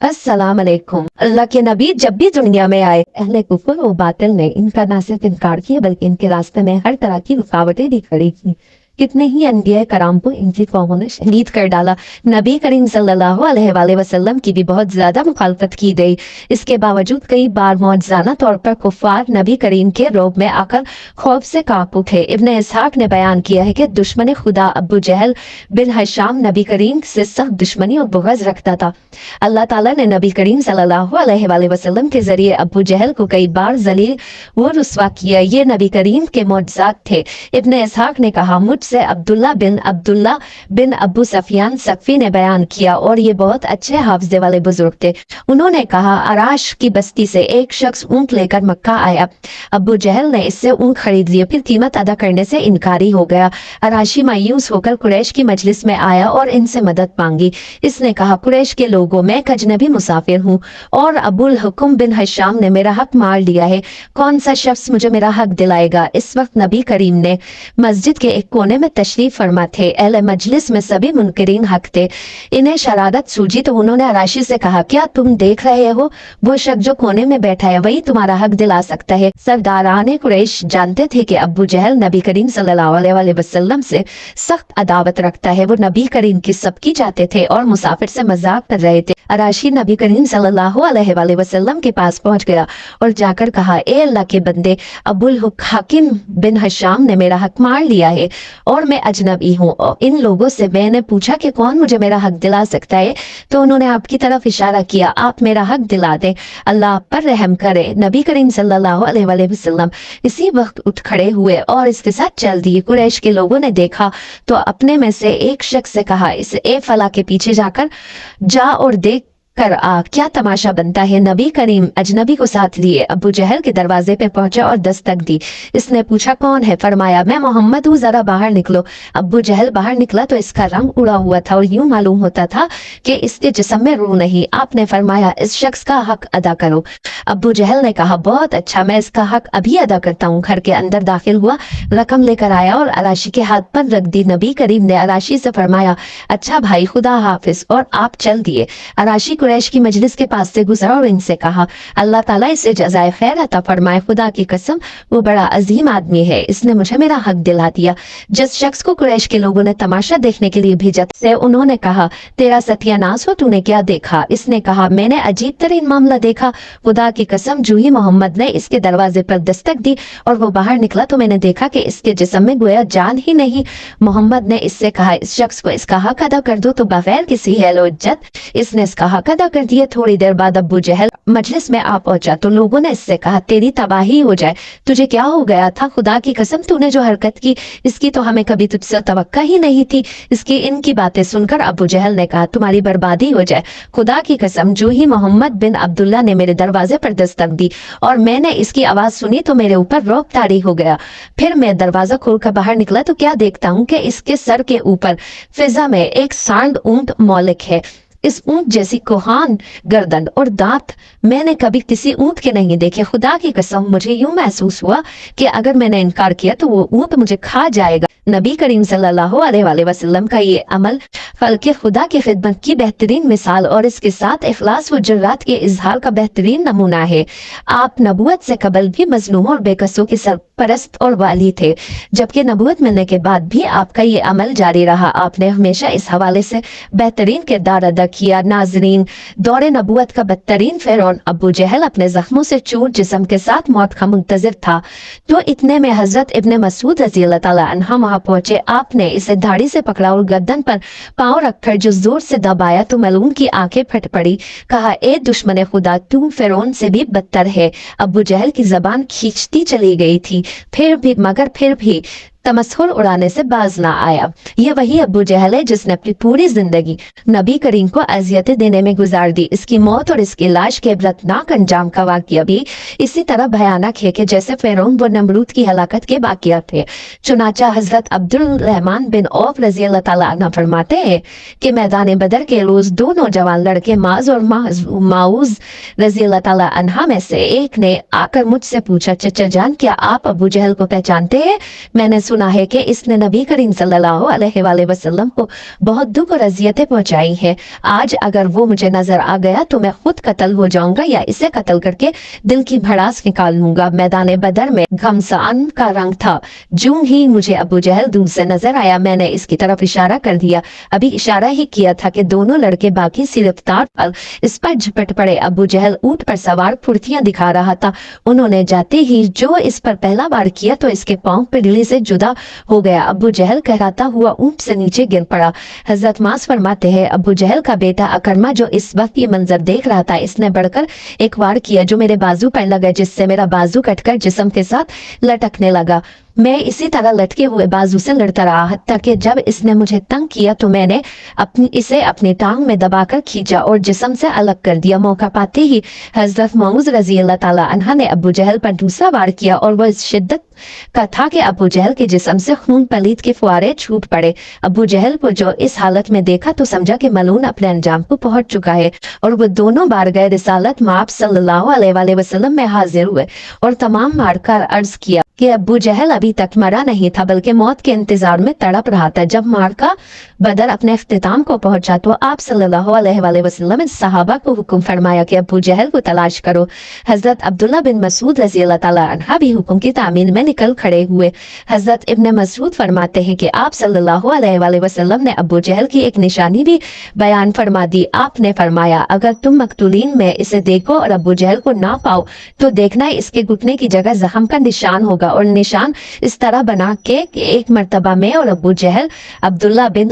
अस्सलाम अलैकुम। अल्लाह के नबी जब भी दुनिया में आए अहले कुफर और बातिल ने इनका न सिर्फ इनकार किया बल्कि इनके रास्ते में हर तरह की रुकावटें भी खड़ी की। कितने ही अनबिया कराम को इनकी कौमों ने शहीद कर डाला। नबी करीम सल्लल्लाहु अलैहि वसल्लम की भी बहुत ज्यादा मुखालफत की गई। इसके बावजूद कई बार मौजज़ाना तौर पर कुफार नबी करीम के रोब में आकर खौफ से कांप उठे। इब्ने इसहाक ने बयान किया है कि दुश्मन खुदा अबू जहल बिन हशाम नबी करीम से सख्त दुश्मनी और बुग़्ज़ रखता था। अल्लाह ताला ने नबी करीम सल्लल्लाहु अलैहि वसल्लम के जरिए अबू जहल को कई बार जलील व रुस्वा किया। ये नबी करीम के मौजज़ात थे। इब्ने इसहाक ने कहा, मुझसे अब्दुल्ला बिन अबू सफियान सफ़ी ने बयान किया और ये बहुत अच्छे हाफजे वाले बुजुर्ग थे। उन्होंने कहा, अराश की बस्ती से एक शख्स ऊंट लेकर मक्का आया। अबू जहल ने इससे ऊंट खरीद लिए, फिर कीमत अदा करने से इनकारी हो गया। अराशी मायूस होकर कुरैश की मजलिस में आया और इनसे मदद मांगी। इसने कहा, कुरैश के लोगों, मैं एक अजनबी मुसाफिर हूँ और अबुल हुक्म बिन हशाम ने मेरा हक मार लिया है। कौन सा शख्स मुझे मेरा हक दिलाएगा? इस वक्त नबी करीम ने मस्जिद के एक कोने में तशरीफ फरमा थे। अहले मजलिस में सभी मुनकरीन हक थे। इन्हें शरारत सूझी तो उन्होंने अराशी से कहा, क्या तुम देख रहे हो वो शख्स जो कोने में बैठा है वही तुम्हारा हक दिला सकता है। सरदारान कुरैश जानते थे कि अबू जहल नबी करीम सल्लल्लाहु अलैहि वसल्लम से सख्त अदावत रखता है। वो नबी करीम की सबकी चाहते थे और मुसाफिर से मजाक कर रहे थे। अराशी नबी करीम सल्लल्लाहु अलैहि वसल्लम के पास पहुंच गया और जाकर कहा, ए अल्लाह के बंदे, अबुल हाकिम बिन हशाम ने मेरा हक मार लिया है और मैं अजनबी हूँ। और इन लोगों से मैंने पूछा कि कौन मुझे मेरा हक दिला सकता है, तो उन्होंने आपकी तरफ इशारा किया, आप मेरा हक दिला दें, अल्लाह आप पर रहम करे। नबी करीम सल्लल्लाहु अलैहि वसल्लम इसी वक्त उठ खड़े हुए और इसके साथ चल दिए। कुरैश के लोगों ने देखा तो अपने में से एक शख्स से कहा, इस ए फला के पीछे जाकर जा और देख कर आ क्या तमाशा बनता है। नबी करीम अजनबी को साथ लिए अबू जहल के दरवाजे पे पहुंचा और दस्तक दी। इसने पूछा, कौन है? फरमाया, मैं मोहम्मद हूँ, जरा बाहर निकलो। अबू जहल बाहर निकला तो इसका रंग उड़ा हुआ था और यूं मालूम होता था कि इसके जिस्म में रूह नहीं। आपने फरमाया, इस शख्स का हक अदा करो। अबू जहल ने कहा, बहुत अच्छा, मैं इसका हक अभी अदा करता हूँ। घर के अंदर दाखिल हुआ, रकम लेकर आया और अराशी के हाथ पर रख दी। नबी करीम ने अराशी से फरमाया, अच्छा भाई, खुदा हाफिज, और आप चल दिए। अराशी कुरैश की मजलिस के पास से गुजरा और इनसे कहा, अल्लाह ताला इसे जज़ाए खैर अता फरमाए। खुदा की कसम, वो बड़ा अजीम आदमी है, इसने मुझे मेरा हक दिला दिया। जिस शख्स को कुरैश के लोगों ने तमाशा देखने के लिए भेजा से उन्होंने कहा, तेरा सत्यानाश हो, तूने क्या देखा? इसने कहा, मैंने अजीब तरीन मामला देखा। खुदा की कसम, जो ही मोहम्मद ने इसके दरवाजे पर दस्तक दी और वो बाहर निकला तो मैंने देखा कि इसके जिस्म में गोया जान ही नहीं। मोहम्मद ने इससे कहा, इस शख्स को इसका हक अदा कर दो। तो बगैर किसी हैलो इज्जत इसने इसका हक अदा कर दिया। थोड़ी देर बाद अबू जहल मजलिस में आ पहुंचा तो लोगों ने इससे कहा, तेरी तबाही हो जाए, तुझे क्या हो गया था? खुदा की कसम, तूने जो हरकत की इसकी तो हमें कभी तुझसे तवक्का ही नहीं थी। इनकी बातें सुनकर अबू जहल ने कहा, तुम्हारी बर्बादी हो जाए। खुदा की कसम, जो ही मोहम्मद बिन अब्दुल्ला ने मेरे दरवाजे पर दस्तक दी और मैंने इसकी आवाज सुनी तो मेरे ऊपर रौब तारी हो गया। फिर मैं दरवाजा खोलकर बाहर निकला तो क्या देखता हूँ कि इसके सर के ऊपर फिजा में एक सांड ऊंट मौलिक है। इस ऊंट जैसी कोहान गर्दन और दांत मैंने कभी किसी ऊंट के नहीं देखे। खुदा की कसम, मुझे यूं महसूस हुआ कि अगर मैंने इनकार किया तो वो ऊंट मुझे खा जाएगा। नबी करीम सल्लल्लाहु अलैहि वसल्लम का ये अमल खल्क़े खुदा की खिदमत की बेहतरीन मिसाल और इसके साथ इखलास व जुर्रात के इजहार का बेहतरीन नमूना है। आप नबूवत से कबल भी मजलूमों और बेकसों के सरपरस्त और वाली थे, जबकि नबूवत मिलने के बाद भी आपका ये अमल जारी रहा। आपने हमेशा इस हवाले से बेहतरीन किरदार अदा किया। नाजरीन, दौरे नबूवत का बदतरीन फिरौन अबू जहल अपने जख्मों से चूर जिस्म के साथ मौत का मुंतजिर था। तो इतने में हजरत इब्ने मसूद रज़ी अल्लाह तआला अन्हा वहां पहुंचे। आपने इसे दाढ़ी से पकड़ा और गर्दन पर पांव रखकर जो जोर से दबाया तो मलूम की आंखें फट पड़ी। कहा, ए दुश्मन खुदा, तू फिरौन से भी बदतर है। अबू जहल की जबान खींचती चली गई थी, फिर भी तमस्खुर उड़ाने से बाज ना आया। ये वही अबू जहल है जिसने अपनी पूरी जिंदगी नबी करीम को अजियतें देने में गुजार दी। इसकी मौत और इसकी लाश के इबरतनाक अंजाम का वाकया भी इसी तरह भयानक है कि जैसे फिरौन व नमरूद की हलाकत के वाकया थे। चुनाचा हजरत अब्दुल रहमान बिन औफ रजी अल्लाह तआला अन्हु फरमाते हैं कि मैदान बदर के रोज दो नौजवान लड़के माज और माऊज रजी अल्लाह तआला अन्हा में से एक ने आकर मुझसे पूछा, चचा जान, क्या आप अबू जहल को पहचानते हैं? मैंने सुना है कि इसने नबी करीम सल्लल्लाहु अलैहि वसल्लम को बहुत दुख और अजियतें पहुंचाई है। आज अगर वो मुझे नजर आ गया तो मैं खुद कत्ल हो जाऊंगा या इसे कत्ल करके दिल की भड़ास निकाल लूंगा। मैदान बदर में घमसान का रंग था। जूं ही मुझे अबू जहल दूर से नजर आया, मैंने इसकी तरफ इशारा कर दिया। अभी इशारा ही किया था कि दोनों लड़के बाकी सी रफ्तार पर इस पर झपट पड़े। अबू जहल ऊंट पर सवार फुर्तियां दिखा रहा था। उन्होंने जाते ही जो इस पर पहला बार किया तो इसके पांव पिड़ली से जुदा हो गया। अबू जहल कहराता हुआ ऊंट से नीचे गिर पड़ा। हजरत मास फरमाते हैं, अबू जहल का बेटा अकरमा जो इस वक्त ये मंजर देख रहा था, इसने बढ़कर एक वार किया जो मेरे बाजू पर लगा, जिससे मेरा बाजू कटकर जिस्म के साथ लटकने लगा। मैं इसी तरह लटके हुए बाजू से लड़ता रहा, हत्ता कि जब इसने मुझे तंग किया तो मैंने इसे अपनी टांग में दबाकर खींचा और जिस्म से अलग कर दिया। मौका पाते ही हजरत मौज रजी अल्लाह ताला अन्हा ने अबू जहल पर दूसरा वार किया और वह इस शिद्दत का था कि अबू जहल के जिस्म से खून पलीत के फुआरे छूट पड़े। अबू जहल को जो इस हालत में देखा तो समझा कि मलून अपने अंजाम को पहुंच चुका है और वो दोनों बार गए रिसालत माप सल्लल्लाहु अलैहि वसल्लम में हाजिर हुए और तमाम मारकर अर्ज किया कि अबू जहल अभी तक मरा नहीं था बल्कि मौत के इंतजार में तड़प रहा था। जब मारका बदर अपने इख्तिताम को पहुंचा तो आप सल्लल्लाहु अलैहि वसल्लम ने सहाबा को हुक्म फरमाया कि अबू जहल को तलाश करो। हजरत अब्दुल्ला बिन मसूद रजी अल्लाह ताला अन्हा भी हुक्म की तामील में निकल खड़े हुए। हजरत इब्ने मसूद फरमाते हैं कि आप सल्लल्लाहु अलैहि वसल्लम ने अबू जहल की एक निशानी भी बयान फरमा दी। आपने फरमाया, अगर तुम मकतूलीन में इसे देखो और अबू जहल को ना पाओ तो देखना इसके घुटने की जगह जख्म का निशान होगा और निशान इस तरह बना के एक मर्तबा में और अबू जहल अब्दुल्ला बिन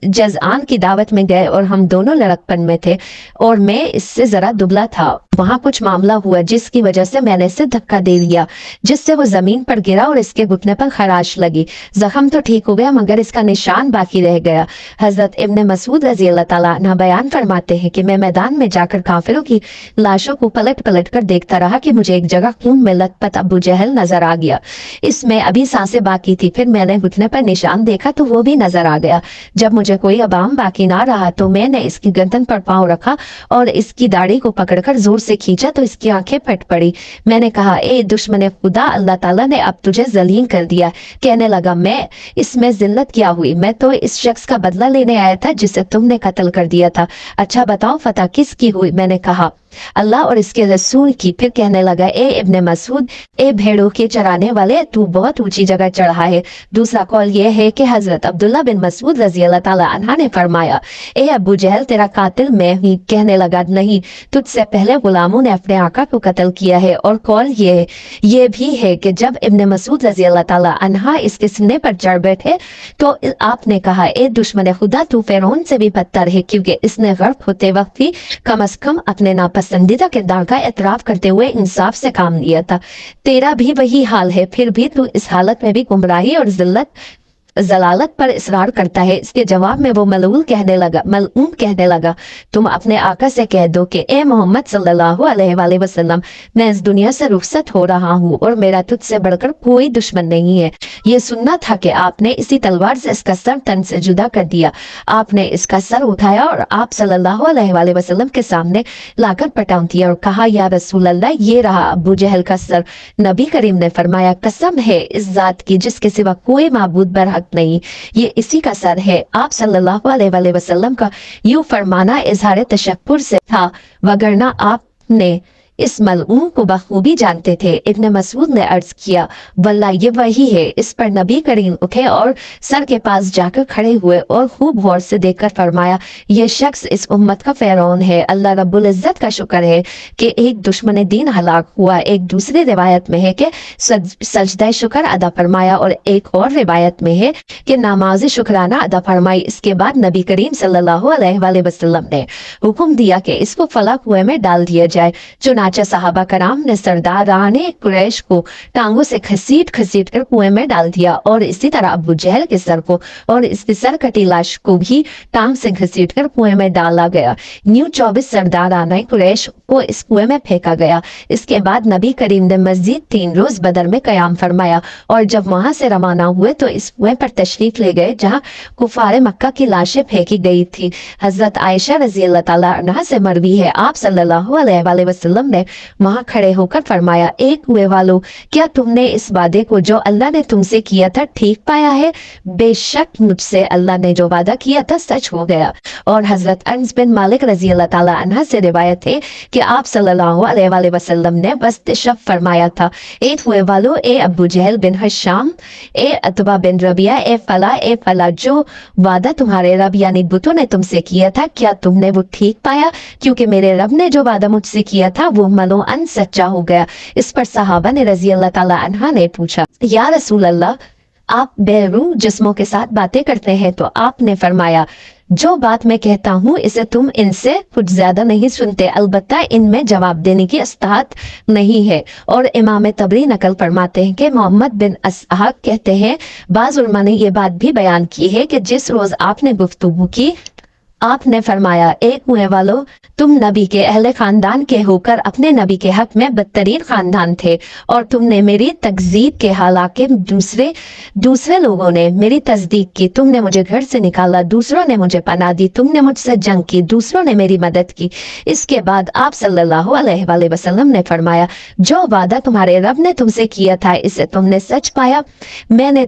जज़आन की दावत में गए और हम दोनों लड़कपन में थे और मैं इससे जरा दुबला था। वहां कुछ मामला हुआ जिसकी वजह से मैंने इसे धक्का दे दिया, जिससे वो जमीन पर गिरा और इसके घुटने पर खराश लगी। जख्म तो ठीक हो गया मगर इसका निशान बाकी रह गया। हजरत इब्ने मसूद रजी अल्लाह ताला अन्हु बयान फरमाते हैं कि मैं मैदान में जाकर काफिरों की लाशों को पलट पलट कर देखता रहा कि मुझे एक जगह खून में लथपथ अबू जहल नजर आ गया। इसमें अभी सांसें बाकी थी। फिर मैंने घुटने पर निशान देखा तो वो भी नजर आ गया। जब मुझे कोई अबाम बाकी ना रहा तो मैंने इसकी गर्दन पर पांव रखा और इसकी दाढ़ी को पकड़कर जोर से खींचा तो इसकी आंखें फट पड़ी। मैंने कहा, ए दुश्मन खुदा, अल्लाह ताला ने अब तुझे जलील कर दिया। कहने लगा, मैं इसमें जिल्लत क्या हुई? मैं तो इस शख्स का बदला लेने आया था जिसे तुमने कत्ल कर दिया था। अच्छा बताओ फतह किसकी हुई? मैंने कहा, अल्लाह और इसके रसूल की। फिर कहने लगा, ए इब्ने मसूद, ए भेड़ों के चराने वाले, तू बहुत ऊंची जगह चढ़ा है। दूसरा कौल यह है कि हजरत अब्दुल्ला बिन मसूद रजी अल्लाह ताला अन्हा ने फरमाया, ए अबू जहल, तेरा कातिल मैं ही। कहने लगा, नहीं, तुझसे पहले गुलामों ने अपने आका को कत्ल किया है। और कौल ये भी है कि जब इब्ने मसूद रजी अल्लाह ताला अन्हा इसके सीने पर चढ़ बैठे तो आपने कहा, ए दुश्मन खुदा, तू फिरौन से भी बदतर है, क्योंकि इसने गर्क होते वक्त भी कम अज कम अपने नापसंदीदा किरदार का एतराफ करते हुए इंसाफ से काम लिया था। तेरा भी वही हाल है, फिर भी तू इस हालत में भी गुमराही और जलालत पर इसरार करता है। इसके जवाब में वो मलऊन कहने लगा, तुम अपने आका से कह दो कि ए मोहम्मद सल्लल्लाहु अलैहि वसल्लम, मैं इस दुनिया से रुखसत हो रहा हूँ और मेरा तुझसे बढ़कर कोई दुश्मन नहीं है। ये सुनना था कि आपने इसी तलवार से इसका सर तन से जुदा कर दिया। आपने इसका सर उठाया और आप सल्लल्लाहु अलैहि वसल्लम के सामने लाकर पटाव दिया और कहा, या रसूल अल्लाह, ये रहा अबू जहल का सर। नबी करीम ने फरमाया, कसम है इस जात की जिसके सिवा कोई माबूद बरहक नहीं, ये इसी का सर है। आप सल्लल्लाहु अलैहि वसल्लम का यूं फरमाना इजहार तशक्कुर से था, वगरना आपने इस मलऊन को बखूबी जानते थे। इब्ने मसूद ने अर्ज किया, वल्लाह ये वही है। इस पर नबी करीम उठे और सर के पास जाकर खड़े हुए और खूब गौर से देखकर फरमाया, ये शख्स इस उम्मत का फिरौन है। अल्लाह रब्बुल इज्जत का शुक्र है कि एक दुश्मन दीन हलाक हुआ। एक दूसरी रिवायत में है कि सजदा शुक्र अदा फरमाया और एक और रिवायत में है कि नमाज शुक्राना अदा फरमाई। इसके बाद नबी करीम सल्लल्लाहु अलैहि वसल्लम ने हुक्म दिया कि इसको फला कुएं में डाल दिया जाए। चुनाचे सहाबा कराम ने सरदाराने कुरैश को टांगों से घसीट कर कुएं में डाल दिया और इसी तरह अबू जहल के सर को और इसकी सर कटी लाश को भी टांग से घसीट कर कुएं में डाला गया। न्यू 24 सरदाराने कुरैश को इस कुएं में फेंका गया। इसके बाद नबी करीम ने मस्जिद 3 रोज बदर में कयाम फरमाया और जब वहां से रवाना हुए तो इस कुएं पर तशरीफ ले गए जहां कुफारे मक्का की लाशें फेंकी गई थी। हजरत आयशा रजी अल्लाह ताला अन्हा से मरवी है, आप सल्लल्लाहु अलैहि वसल्लम ने वहां खड़े होकर फरमाया, एक हुए वालों, क्या तुमने इस वादे को जो अल्लाह ने तुमसे किया था ठीक पाया है? बेशक मुझसे अल्लाह ने जो वादा किया था सच हो गया। और हजरत अनस बिन मालिक रजी अल्लाह ताला अन्हा से रिवायत है कि आप सल्लल्लाहु अलैहि वसल्लम ने वस्त शब फरमाया था, ए हुए वालों, ए अबू जहल बिन हशाम, ए अतबा बिन रबिया, ए फला, जो वादा तुम्हारे रब यानी बुतों ने तुमसे किया था, क्या तुमने वो ठीक पाया? क्योंकि मेरे रब ने जो वादा मुझसे किया था वो मलोअन सच्चा हो गया। इस पर सहाबा ने रजी अल्लाह ताला अन्हा ने पूछा, या रसूल अल्लाह, आप बेरूह जिस्मों के साथ बातें करते हैं? तो आपने फरमाया, जो बात मैं कहता हूँ इसे तुम इनसे कुछ ज्यादा नहीं सुनते, अलबत्ता इनमें जवाब देने की इस्तात नहीं है। और इमाम तबरी नकल फरमाते हैं कि मोहम्मद बिन असहाक कहते हैं, बाज़ उलमा ने ये बात भी बयान की है कि जिस रोज आपने गुफ्तगू की, आपने फरमाया, एक हुए वालों, तुम नबी के अहले खानदान के होकर अपने नबी के हक में बदतरीन खानदान थे, और तुमने मेरी तकजीब के हालांकि दूसरे लोगों ने मेरी तस्दीक की। तुमने मुझे घर से निकाला, दूसरों ने मुझे पनाह दी। तुमने मुझसे जंग की, दूसरों ने मेरी मदद की। इसके बाद आप सल्लल्लाहु अलैहि वसल्लम ने फरमाया, जो वादा तुम्हारे रब ने तुमसे किया था इसे तुमने सच पाया। मैंने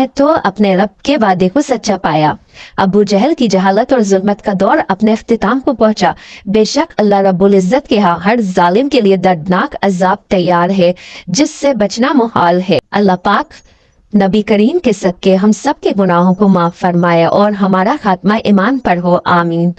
तो अपने रब के वादे को सच्चा पाया। अबू जहल की जहालत और जुल्मत का दौर अपने इख्तिताम को पहुंचा। बेशक अल्लाह रब्बुल इज्जत के यहाँ हर जालिम के लिए दर्दनाक अजाब तैयार है, जिससे बचना मुहाल है। अल्लाह पाक नबी करीम के सदके हम सब के गुनाहों को माफ फरमाए और हमारा खात्मा ईमान पर हो, आमीन।